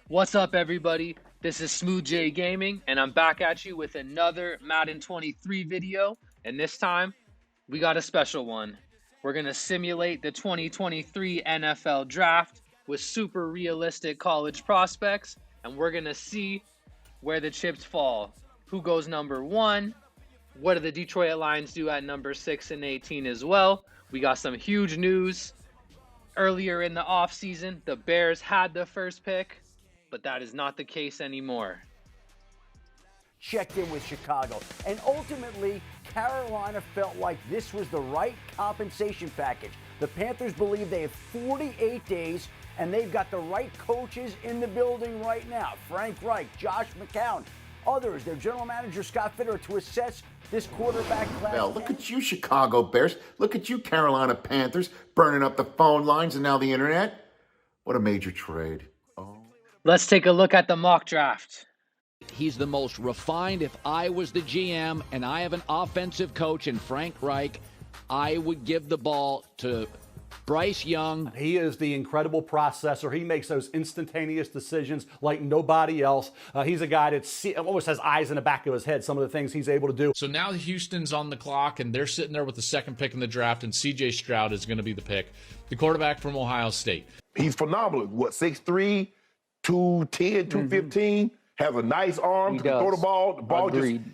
What's up, everybody? This is Smooth J Gaming, and I'm back at you with another Madden 23 video. And this time, we got a special one. We're going to simulate the 2023 NFL Draft with super realistic college prospects, and we're going to see where the chips fall. Who goes number 1? What do the Detroit Lions do at number 6 and 18 as well? We got some huge news. Earlier in the offseason, the Bears had the first pick, but that is not the case anymore. Checked in with Chicago, and ultimately, Carolina felt like this was the right compensation package. The Panthers believe they have 48 days, and they've got the right coaches in the building right now. Frank Reich, Josh McCown, others, their general manager, Scott Fitterer, to assess this quarterback class. Well, look at you, Chicago Bears. Look at you, Carolina Panthers, burning up the phone lines and now the internet. What a major trade. Oh. Let's take a look at the mock draft. He's the most refined. If I was the GM and I have an offensive coach in Frank Reich, I would give the ball to Bryce Young. He is the incredible processor. He makes those instantaneous decisions like nobody else. He's a guy that almost has eyes in the back of his head, some of the things he's able to do. So now Houston's on the clock, and they're sitting there with the second pick in the draft, and C.J. Stroud is going to be the pick, the quarterback from Ohio State. He's phenomenal. 6'3", 210, 215, has a nice arm, can throw the ball. The ball Agreed.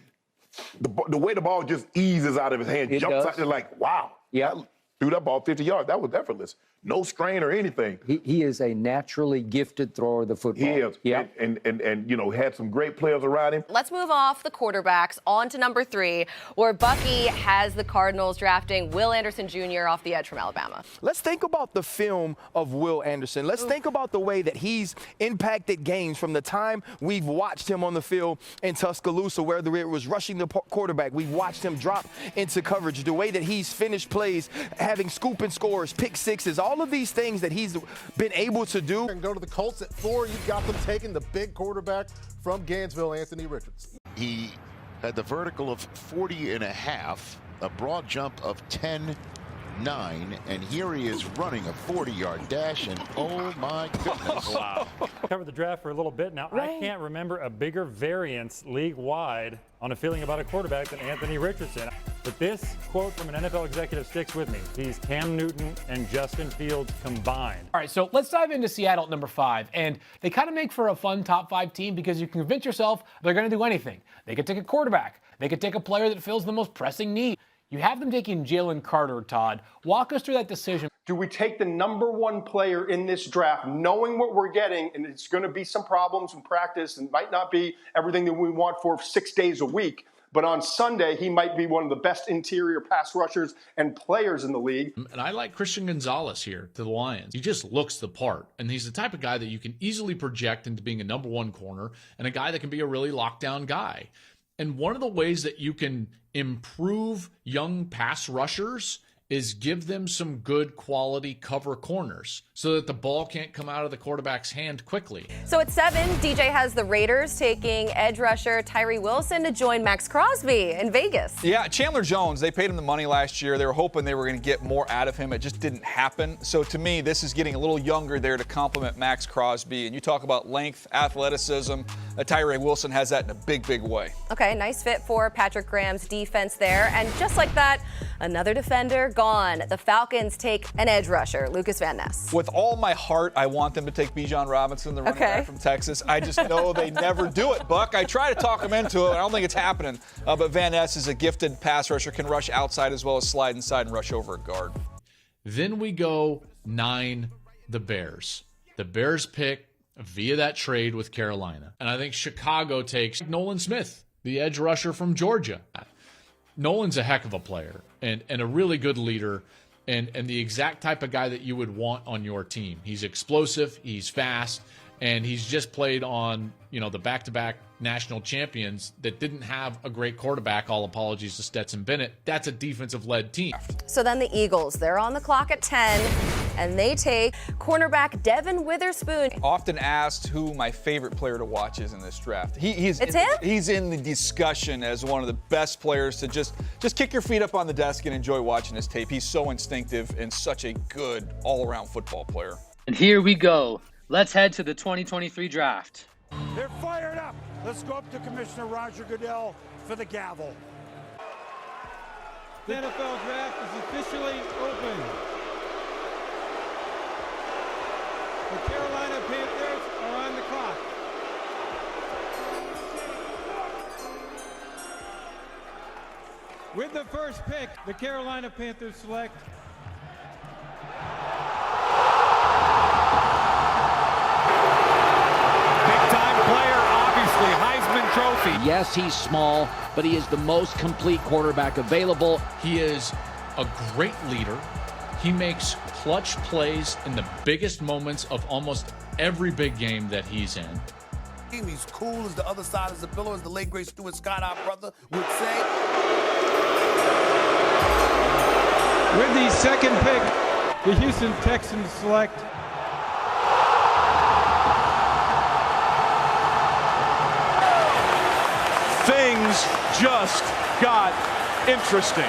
just, the way the ball just eases out of his hand, jumps out there like, wow. Yeah. Threw that ball 50 yards. That was effortless. No strain or anything. He is a naturally gifted thrower of the football. He is. Yeah. And you know, had some great players around him. Let's move off the quarterbacks on to number 3, where Bucky has the Cardinals drafting Will Anderson Jr. off the edge from Alabama. Let's think about the film of Will Anderson. Let's think about the way that he's impacted games from the time we've watched him on the field in Tuscaloosa, whether it was rushing the quarterback, we've watched him drop into coverage, the way that he's finished plays, having scoop and scores, pick sixes, all of these things that he's been able to do. And go to the Colts at 4. You've got them taking the big quarterback from Gainesville, Anthony Richardson. He had the vertical of 40 and a half, a broad jump of 10.9, and here he is running a 40-yard dash, and oh my goodness. Wow. Covered the draft for a little bit now. Right. I can't remember a bigger variance league-wide on a feeling about a quarterback than Anthony Richardson. But this quote from an NFL executive sticks with me. He's Cam Newton and Justin Fields combined. All right, so let's dive into Seattle at number 5. And they kind of make for a fun top 5 team because you can convince yourself they're going to do anything. They could take a quarterback. They could take a player that fills the most pressing need. You have them taking Jalen Carter, Todd. Walk us through that decision. Do we take the number 1 player in this draft, knowing what we're getting, and it's going to be some problems in practice and might not be everything that we want for 6 days a week, but on Sunday, he might be one of the best interior pass rushers and players in the league. And I like Christian Gonzalez here to the Lions. He just looks the part, and he's the type of guy that you can easily project into being a number 1 corner and a guy that can be a really lockdown guy. And one of the ways that you can improve young pass rushers is give them some good quality cover corners so that the ball can't come out of the quarterback's hand quickly. So at 7, DJ has the Raiders taking edge rusher Tyree Wilson to join Max Crosby in Vegas. Yeah, Chandler Jones, they paid him the money last year. They were hoping they were going to get more out of him. It just didn't happen. So to me, this is getting a little younger there to complement Max Crosby. And you talk about length, athleticism. Tyree Wilson has that in a big, big way. Okay, nice fit for Patrick Graham's defense there. And just like that, another defender gone. The Falcons take an edge rusher, Lucas Van Ness. With all my heart, I want them to take Bijan Robinson, the running back from Texas. I just know they never do it, Buck. I try to talk them into it. I don't think it's happening. But Van Ness is a gifted pass rusher, can rush outside as well as slide inside and rush over a guard. Then we go 9, the Bears. The Bears pick via that trade with Carolina. And I think Chicago takes Nolan Smith, the edge rusher from Georgia. Nolan's a heck of a player and a really good leader and the exact type of guy that you would want on your team. He's explosive, he's fast, and he's just played on, the back-to-back national champions that didn't have a great quarterback, all apologies to Stetson Bennett. That's a defensive-led team. So then the Eagles, they're on the clock at 10, and they take cornerback Devin Witherspoon. Often asked who my favorite player to watch is in this draft. It's him? He's in the discussion as one of the best players to just kick your feet up on the desk and enjoy watching his tape. He's so instinctive and such a good all-around football player. And here we go. Let's head to the 2023 draft. They're fired up. Let's go up to Commissioner Roger Goodell for the gavel. The NFL draft is officially open. The Carolina Panthers are on the clock. With the first pick, the Carolina Panthers select big-time player, obviously, Heisman Trophy. Yes, he's small, but he is the most complete quarterback available. He is a great leader. He makes clutch plays in the biggest moments of almost every big game that he's in. He's cool as the other side of the pillow, as the late great Stuart Scott, our brother, would say. with the second pick, the Houston Texans select things just got interesting.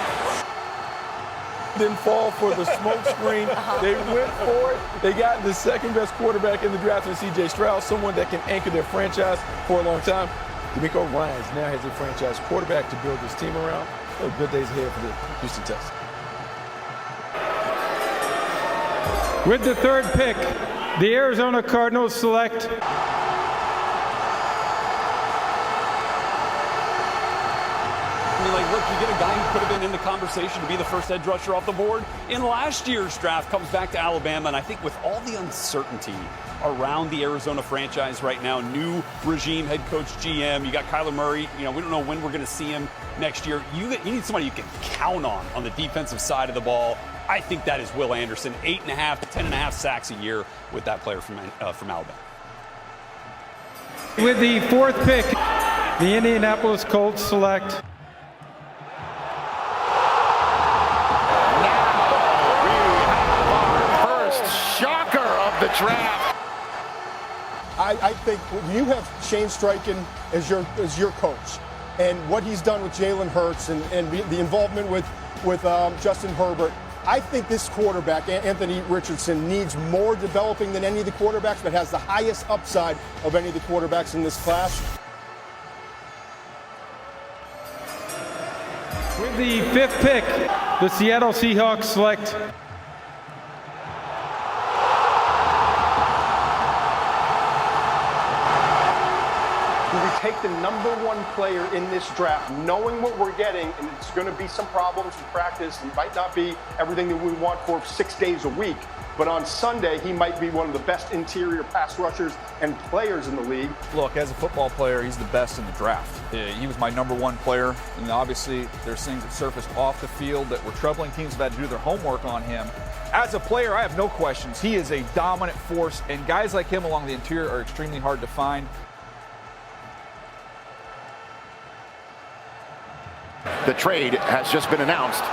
Didn't fall for the smoke screen. They went for it. They got the second best quarterback in the draft in C.J. Stroud, someone that can anchor their franchise for a long time. DeMeco Ryans now has a franchise quarterback to build his team around. So good days ahead for the Houston Texans. with the third pick, the Arizona Cardinals select Look, you get a guy who could have been in the conversation to be the first edge rusher off the board in last year's draft, comes back to Alabama, and I think with all the uncertainty around the Arizona franchise right now, new regime, head coach, GM, you got Kyler Murray, we don't know when we're going to see him next year. You need somebody you can count on the defensive side of the ball. I think that is Will Anderson, 8.5 to 10.5 sacks a year with that player from Alabama. with the fourth pick, the Indianapolis Colts select Shocker of the draft. I think you have Shane Steichen as your coach, and what he's done with Jalen Hurts and the involvement with Justin Herbert. I think this quarterback, Anthony Richardson, needs more developing than any of the quarterbacks, but has the highest upside of any of the quarterbacks in this class. with the fifth pick, the Seattle Seahawks select We take the #1 player in this draft, knowing what we're getting, and it's going to be some problems in practice. It might not be everything that we want for 6 days a week, but on Sunday, he might be one of the best interior pass rushers and players in the league. Look, as a football player, he's the best in the draft. He was my #1 player, and obviously there's things that surfaced off the field that were troubling. Teams have had to do their homework on him. As a player, I have no questions. He is a dominant force, and guys like him along the interior are extremely hard to find. The trade has just been announced.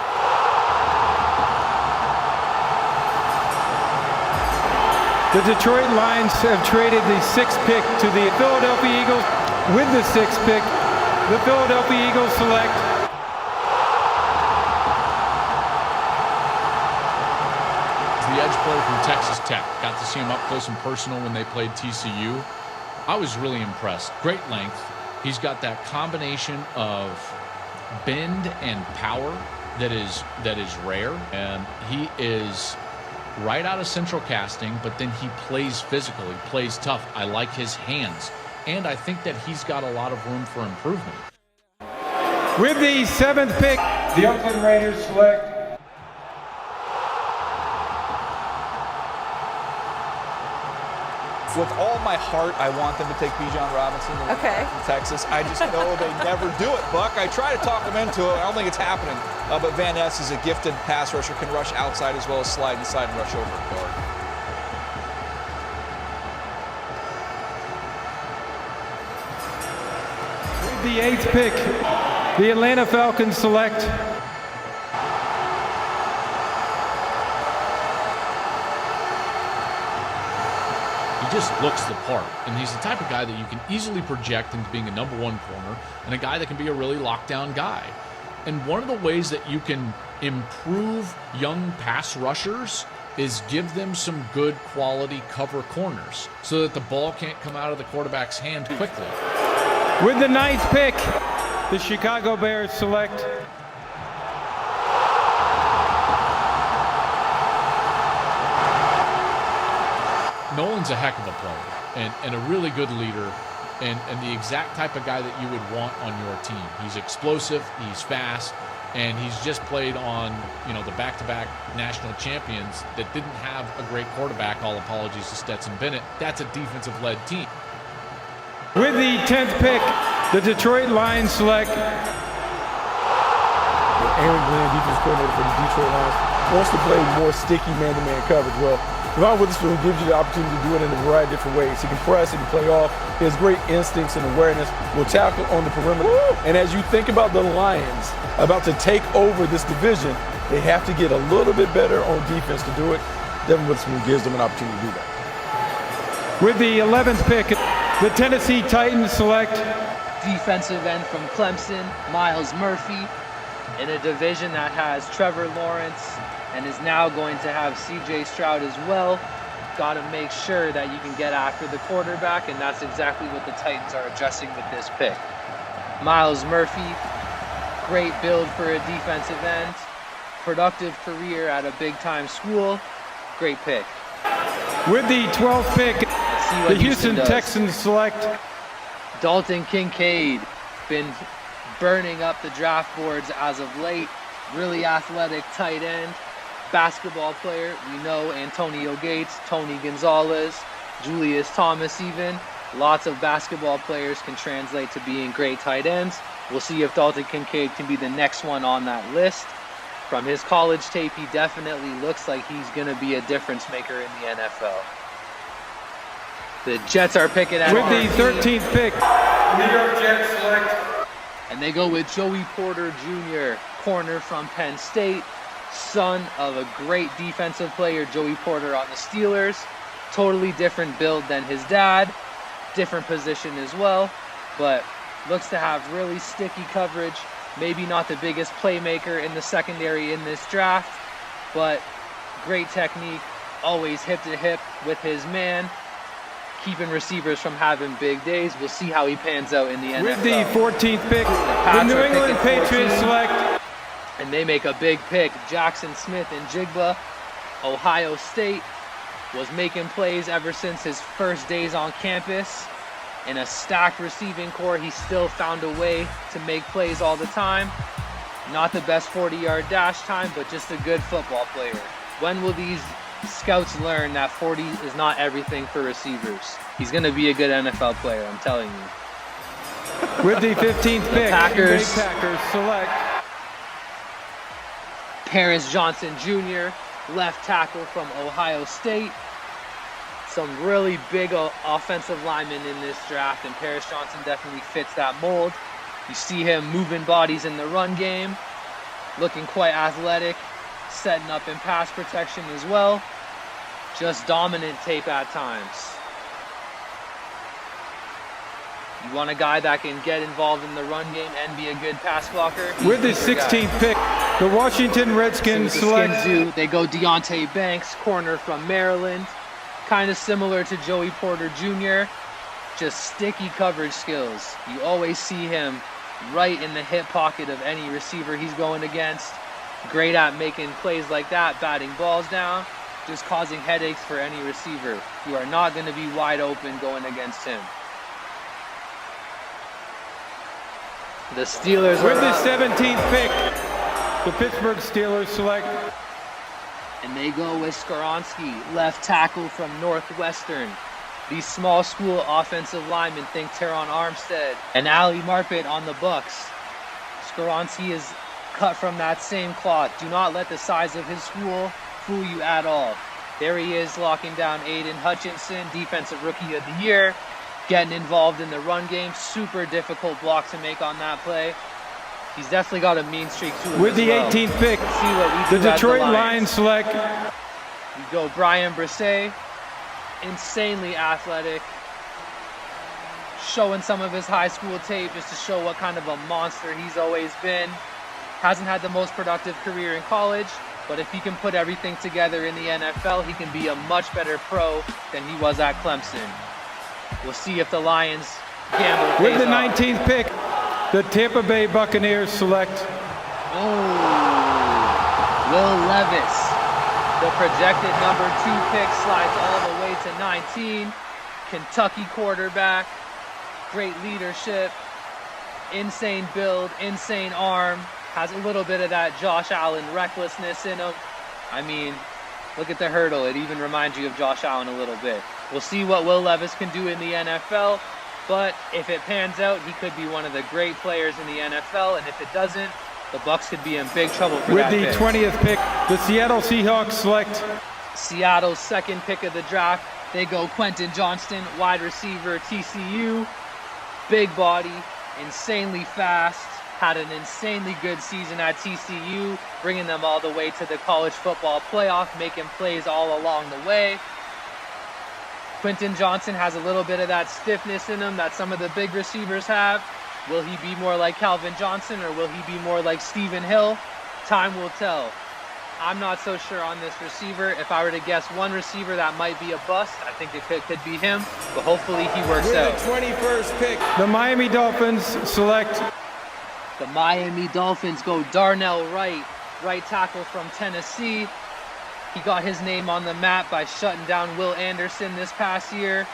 The Detroit Lions have traded the 6th pick to the Philadelphia Eagles. With the 6th pick, the Philadelphia Eagles select The edge player from Texas Tech. Got to see him up close and personal when they played TCU. I was really impressed. Great length. He's got that combination of bend and power that is rare, and he is right out of central casting, but then he plays physical, he plays tough. I like his hands, and I think that he's got a lot of room for improvement. with the 7th pick, the Oakland Raiders select With all my heart, I want them to take Bijan Robinson to Texas. I just know they never do it, Buck. I try to talk them into it. I don't think it's happening. But Van Ness is a gifted pass rusher, can rush outside as well as slide inside and rush over a guard. with the 8th pick, the Atlanta Falcons select He just looks the part, and he's the type of guy that you can easily project into being a #1 corner and a guy that can be a really lockdown guy. And one of the ways that you can improve young pass rushers is give them some good quality cover corners so that the ball can't come out of the quarterback's hand quickly. With the 9th pick, the Chicago Bears select Nolan's a heck of a player and a really good leader and the exact type of guy that you would want on your team. He's explosive, he's fast, and he's just played on, the back-to-back national champions that didn't have a great quarterback. All apologies to Stetson Bennett. That's a defensive-led team. with the 10th pick, the Detroit Lions select Aaron Glenn, defense coordinator for the Detroit Lions, wants to play more sticky man-to-man coverage. Well, Ron Witherspoon gives you the opportunity to do it in a variety of different ways. He can press, he can play off. He has great instincts and awareness. Will tackle on the perimeter. And as you think about the Lions about to take over this division, they have to get a little bit better on defense to do it. Devin Witherspoon gives them an opportunity to do that. With the 11th pick, the Tennessee Titans select defensive end from Clemson, Miles Murphy, in a division that has Trevor Lawrence and is now going to have C.J. Stroud as well. Got to make sure that you can get after the quarterback, and that's exactly what the Titans are addressing with this pick. Miles Murphy, great build for a defensive end, productive career at a big-time school, great pick. With the 12th pick, the Houston Texans select Dalton Kincaid, been burning up the draft boards as of late. Really athletic tight end, basketball player. We know Antonio Gates, Tony Gonzalez, Julius Thomas even. Lots of basketball players can translate to being great tight ends. We'll see if Dalton Kincaid can be the next one on that list. From his college tape, he definitely looks like he's going to be a difference maker in the NFL. The Jets are picking at with the 13th pick, New York Jets select. And they go with Joey Porter Jr., corner from Penn State, son of a great defensive player, Joey Porter on the Steelers. Totally different build than his dad, different position as well, but looks to have really sticky coverage. Maybe not the biggest playmaker in the secondary in this draft, but great technique, always hip to hip with his man, keeping receivers from having big days. We'll see how he pans out in the NFL. With the 14th pick, the New England Patriots select. And they make a big pick. Jackson Smith and Jigba, Ohio State, was making plays ever since his first days on campus. In a stacked receiving core, he still found a way to make plays all the time. Not the best 40-yard dash time, but just a good football player. When will these scouts learn that 40 is not everything for receivers? He's going to be a good NFL player, I'm telling you. With the 15th pick, Packers select Paris Johnson Jr., left tackle from Ohio State. Some really big offensive linemen in this draft, and Paris Johnson definitely fits that mold. You see him moving bodies in the run game, looking quite athletic, setting up in pass protection as well. Just dominant tape at times. You want a guy that can get involved in the run game and be a good pass blocker? With the 16th pick, the Washington Redskins select. They go Deonte Banks, corner from Maryland. Kind of similar to Joey Porter Jr., just sticky coverage skills. You always see him right in the hip pocket of any receiver he's going against. Great at making plays like that, batting balls down, just causing headaches for any receiver. You are not going to be wide open going against him. The Steelers with the 17th pick, the Pittsburgh Steelers select. And they go with Skoronski, left tackle from Northwestern. These small school offensive linemen think Teron Armstead and Ali Marpet on the Bucks. Skoronski is cut from that same cloth. Do not let the size of his school fool you at all. There he is locking down Aiden Hutchinson, defensive rookie of the year, getting involved in the run game. Super difficult block to make on that play. He's definitely got a mean streak to him. With the 18th pick, the Detroit Lions select. We go Brian Brisset, insanely athletic, showing some of his high school tape just to show what kind of a monster he's always been. Hasn't had the most productive career in college, but if he can put everything together in the NFL, he can be a much better pro than he was at Clemson. We'll see if the Lions gamble With the pays off. 19th pick, the Tampa Bay Buccaneers select Will Levis. The projected number 2 pick slides all the way to 19. Kentucky quarterback, great leadership, insane build, insane arm, has a little bit of that Josh Allen recklessness in him. I mean, look at the hurdle. It even reminds you of Josh Allen a little bit. We'll see what Will Levis can do in the NFL, but if it pans out, he could be one of the great players in the NFL, and if it doesn't, the Bucs could be in big trouble for with that the pick. 20th pick, the Seattle Seahawks select Seattle's second pick of the draft. They go Quentin Johnston, wide receiver, TCU. Big body, insanely fast, had an insanely good season at TCU, bringing them all the way to the college football playoff, making plays all along the way. Quentin Johnston has a little bit of that stiffness in him that some of the big receivers have. Will he be more like Calvin Johnson, or will he be more like Stephen Hill? Time will tell. I'm not so sure on this receiver. If I were to guess one receiver that might be a bust, I think it could be him, but hopefully he works with out. the 21st pick, the Miami Dolphins select The Miami Dolphins go Darnell Wright, right tackle from Tennessee. He got his name on the map by shutting down Will Anderson this past year.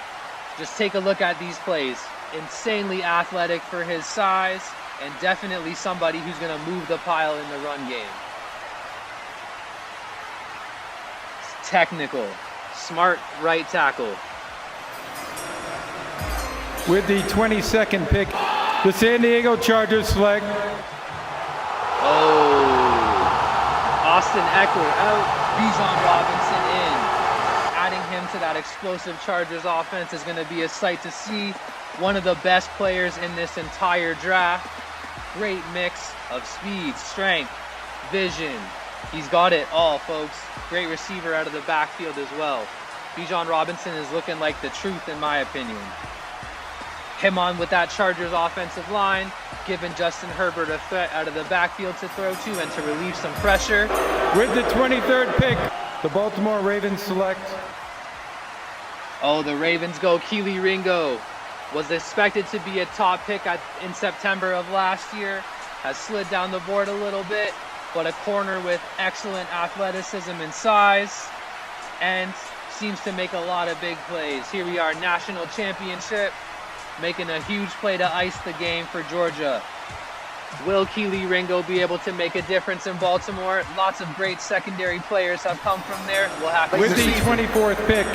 Just take a look at these plays. Insanely athletic for his size, and definitely somebody who's going to move the pile in the run game. Technical, smart right tackle. with the 22nd pick, the San Diego Chargers select Austin Eckler out, Bijan Robinson in. Adding him to that explosive Chargers offense is going to be a sight to see. One of the best players in this entire draft. Great mix of speed, strength, vision. He's got it all, folks. Great receiver out of the backfield as well. Bijan Robinson is looking like the truth, in my opinion. Him on with that Chargers offensive line, giving Justin Herbert a threat out of the backfield to throw to and to relieve some pressure. with the 23rd pick, the Baltimore Ravens select The Ravens go Keely Ringo. Was expected to be a top pick in September of last year. Has slid down the board a little bit, but a corner with excellent athleticism and size, and seems to make a lot of big plays. Here we are, national championship, making a huge play to ice the game for Georgia. Will Keely Ringo be able to make a difference in Baltimore? Lots of great secondary players have come from there. We'll have to with see. the 24th pick,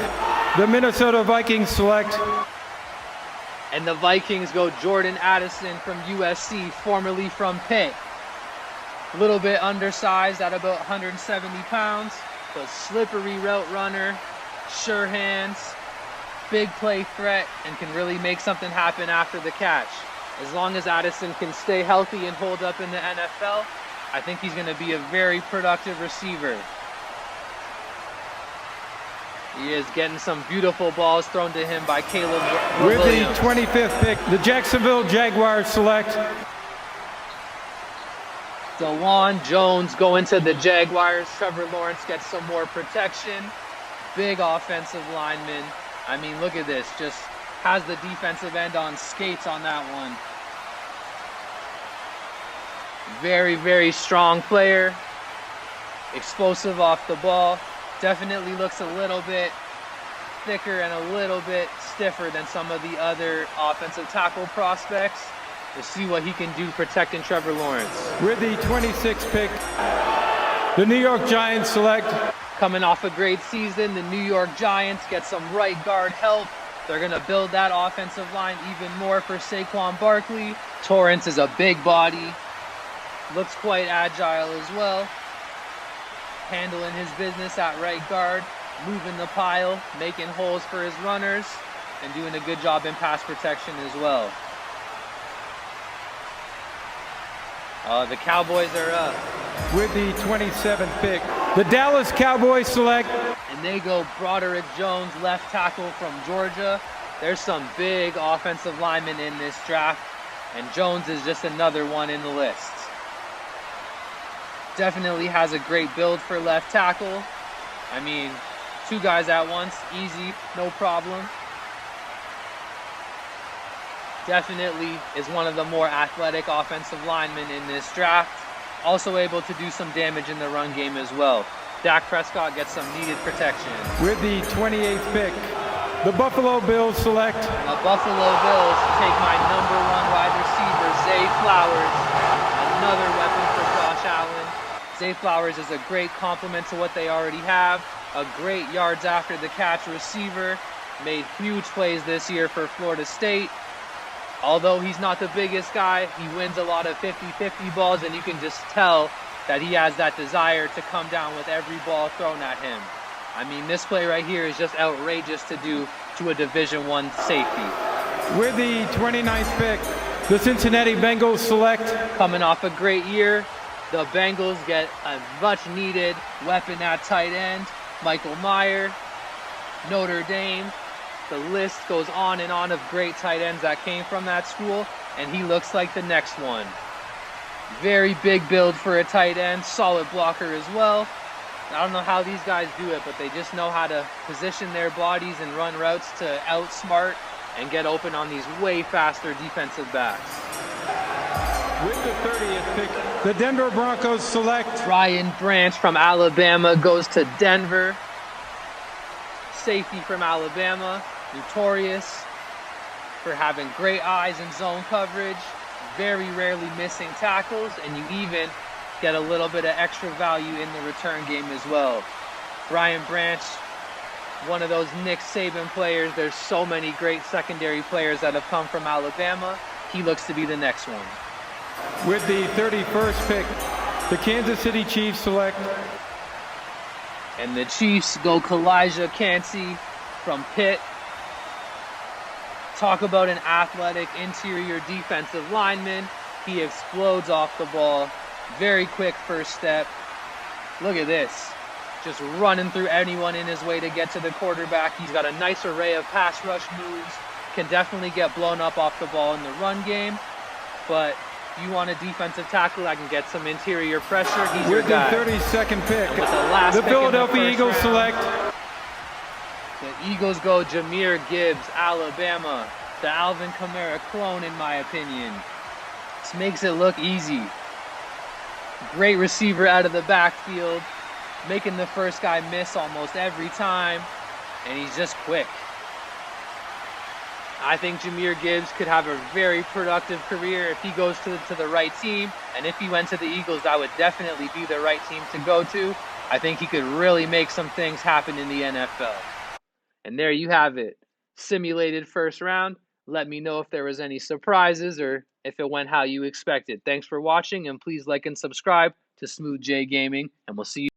the Minnesota Vikings select And the Vikings go Jordan Addison from USC, formerly from Pitt. A little bit undersized at about 170 pounds, but slippery route runner, sure hands, big play threat, and can really make something happen after the catch. As long as Addison can stay healthy and hold up in the NFL, I think he's going to be a very productive receiver. He is getting some beautiful balls thrown to him by Caleb with Williams. the 25th pick, the Jacksonville Jaguars select DeJuan Jones going to the Jaguars. Trevor Lawrence gets some more protection. Big offensive lineman. I mean, look at this. Just has the defensive end on skates on that one. Very, very strong player. Explosive off the ball. Definitely looks a little bit thicker and a little bit stiffer than some of the other offensive tackle prospects. We'll see what he can do protecting Trevor Lawrence. with the 26th pick, the New York Giants select Coming off a great season, the New York Giants get some right guard help. They're going to build that offensive line even more for Saquon Barkley. Torrance is a big body. Looks quite agile as well. Handling his business at right guard, moving the pile, making holes for his runners, and doing a good job in pass protection as well. The Cowboys are up. with the 27th pick, the Dallas Cowboys select And they go Broderick Jones, left tackle from Georgia. There's some big offensive linemen in this draft, and Jones is just another one in the list. Definitely has a great build for left tackle. I mean, 2 guys at once, easy, no problem. Definitely is one of the more athletic offensive linemen in this draft. Also able to do some damage in the run game as well. Dak Prescott gets some needed protection. With the 28th pick, the Buffalo Bills select. The Buffalo Bills take my #1 wide receiver, Zay Flowers. Another weapon for Josh Allen. Zay Flowers is a great complement to what they already have. A great yards after the catch receiver. Made huge plays this year for Florida State. Although he's not the biggest guy, he wins a lot of 50-50 balls, and you can just tell that he has that desire to come down with every ball thrown at him. I mean, this play right here is just outrageous to do to a Division I safety. With the 29th pick, the Cincinnati Bengals select. Coming off a great year, the Bengals get a much-needed weapon at tight end, Michael Mayer, Notre Dame. The list goes on and on of great tight ends that came from that school, and he looks like the next one. Very big build for a tight end, solid blocker as well. I don't know how these guys do it, but they just know how to position their bodies and run routes to outsmart and get open on these way faster defensive backs. With the 30th pick, the Denver Broncos select. Ryan Branch from Alabama goes to Denver. Safety from Alabama, notorious for having great eyes in zone coverage, very rarely missing tackles, and you even get a little bit of extra value in the return game as well. Ryan Branch, one of those Nick Saban players. There's so many great secondary players that have come from Alabama. He looks to be the next one. With the 31st pick, the Kansas City Chiefs select. And the Chiefs go Kalijah Kancey from Pitt. Talk about an athletic interior defensive lineman. He explodes off the ball. Very quick first step. Look at this. Just running through anyone in his way to get to the quarterback. He's got a nice array of pass rush moves. Can definitely get blown up off the ball in the run game. But you want a defensive tackle that can get some interior pressure, he's your guy. With the 32nd pick, with the last the pick Philadelphia in the Eagles first select. round, the Eagles go Jahmyr Gibbs, Alabama. The Alvin Kamara clone, in my opinion. This makes it look easy. Great receiver out of the backfield, making the first guy miss almost every time, and he's just quick. I think Jahmyr Gibbs could have a very productive career if he goes to the right team, and if he went to the Eagles, that would definitely be the right team to go to. I think he could really make some things happen in the NFL. And there you have it. Simulated first round. Let me know if there was any surprises or if it went how you expected. Thanks for watching, and please like and subscribe to Smooth J Gaming, and we'll see you.